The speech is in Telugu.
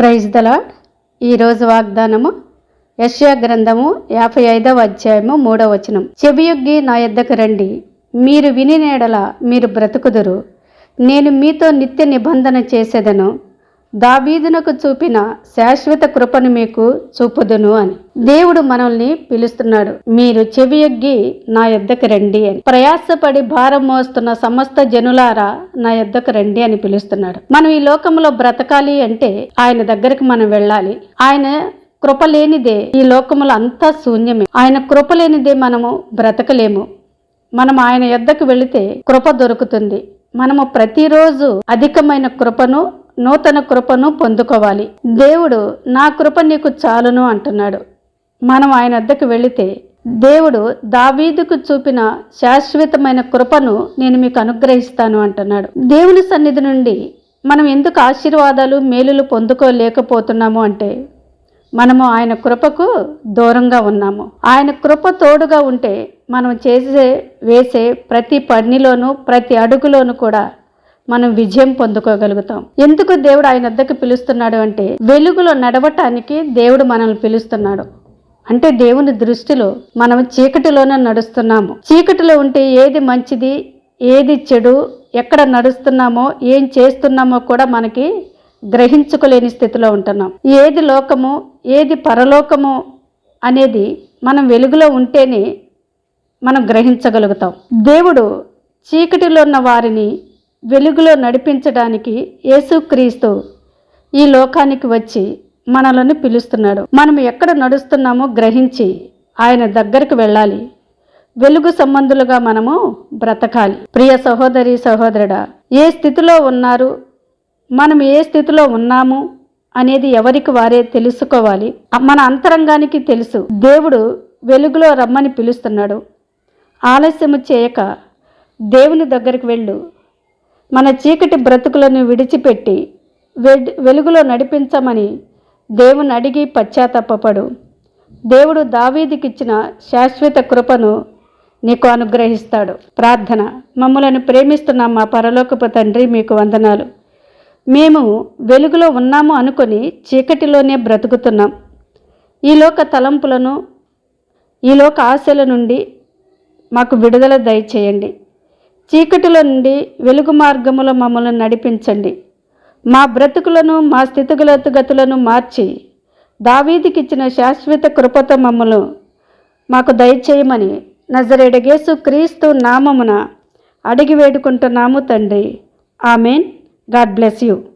Praise the lord. ఈరోజు వాగ్దానము యెషయా గ్రంథము 55వ అధ్యాయము 3వ వచనం. చెవియొగ్గి నా యొద్దకు రండి, మీరు వినిన యెడల మీరు బ్రతుకుదురు. నేను మీతో నిత్య నిబంధన చేసేదను, దావీదునకు చూపిన శాశ్వత కృపను మీకు చూపుదును అని దేవుడు మనల్ని పిలుస్తున్నాడు. మీరు చెవియొగ్గి నా యొద్దకు రండి అని. ప్రయాసపడి భారం మోస్తున్న సమస్త జనులారా నా యొద్దకు రండి అని పిలుస్తున్నాడు. మనం ఈ లోకంలో బ్రతకాలి అంటే ఆయన దగ్గరికి మనం వెళ్ళాలి. ఆయన కృప లేనిదే ఈ లోకములో అంతా శూన్యమే. ఆయన కృప లేనిదే మనము బ్రతకలేము. మనం ఆయన యొద్దకు వెళితే కృప దొరుకుతుంది. మనము ప్రతిరోజు అధికమైన కృపను, నూతన కృపను పొందుకోవాలి. దేవుడు నా కృప నీకు చాలును అంటున్నాడు. మనం ఆయన వద్దకు వెళితే దేవుడు దావీదుకు చూపిన శాశ్వతమైన కృపను నేను మీకు అనుగ్రహిస్తాను అంటున్నాడు. దేవుని సన్నిధి నుండి మనం ఎందుకు ఆశీర్వాదాలు, మేలులు పొందుకోలేకపోతున్నాము అంటే మనము ఆయన కృపకు దూరంగా ఉన్నాము. ఆయన కృప తోడుగా ఉంటే మనం వేసే ప్రతి పనిలోనూ, ప్రతి అడుగులోనూ కూడా మనం విజయం పొందుకోగలుగుతాం. ఎందుకు దేవుడు ఆయన వద్దకు పిలుస్తున్నాడు అంటే వెలుగులో నడవటానికి దేవుడు మనల్ని పిలుస్తున్నాడు. అంటే దేవుని దృష్టిలో మనం చీకటిలోనే నడుస్తున్నాము. చీకటిలో ఉంటే ఏది మంచిది, ఏది చెడు, ఎక్కడ నడుస్తున్నామో, ఏం చేస్తున్నామో కూడా మనకి గ్రహించుకోలేని స్థితిలో ఉంటున్నాం. ఏది లోకము, ఏది పరలోకము అనేది మనం వెలుగులో ఉంటేనే మనం గ్రహించగలుగుతాం. దేవుడు చీకటిలో ఉన్న వారిని వెలుగులో నడిపించడానికి యేసుక్రీస్తు ఈ లోకానికి వచ్చి మనల్ని పిలుస్తున్నాడు. మనం ఎక్కడ నడుస్తున్నామో గ్రహించి ఆయన దగ్గరికి వెళ్ళాలి. వెలుగు సంబంధులుగా మనము బ్రతకాలి. ప్రియ సహోదరి, సహోదరుడా, ఏ స్థితిలో ఉన్నారు, మనం ఏ స్థితిలో ఉన్నాము అనేది ఎవరికి వారే తెలుసుకోవాలి. మన అంతరంగానికి తెలుసు. దేవుడు వెలుగులో రమ్మని పిలుస్తున్నాడు. ఆలస్యము చేయక దేవుని దగ్గరికి వెళ్ళు. మన చీకటి బ్రతుకులను విడిచిపెట్టి వెలుగులో నడిపించమని దేవుని అడిగి పశ్చాత్తాపపడు. దేవుడు దావీదుకిచ్చిన శాశ్వత కృపను నీకు అనుగ్రహిస్తాడు. ప్రార్థన. మమ్మలను ప్రేమిస్తున్న మా పరలోకపు తండ్రి, మీకు వందనాలు. మేము వెలుగులో ఉన్నాము అనుకొని చీకటిలోనే బ్రతుకుతున్నాం. ఈ లోక తలంపులను, ఈ లోక ఆశల నుండి మాకు విడుదల దయచేయండి. చీకటిలో నుండి వెలుగు మార్గములో మమ్మల్ని నడిపించండి. మా బ్రతుకులను, మా స్థితిగతులను మార్చి దావీదుకిచ్చిన శాశ్వత కృపతో మమ్మల్ని మాకు దయచేయమని నజరేయుడైన యేసుక్రీస్తు నామమున అడిగి వేడుకుంటున్నాము తండ్రి. ఆమెన్. God bless you.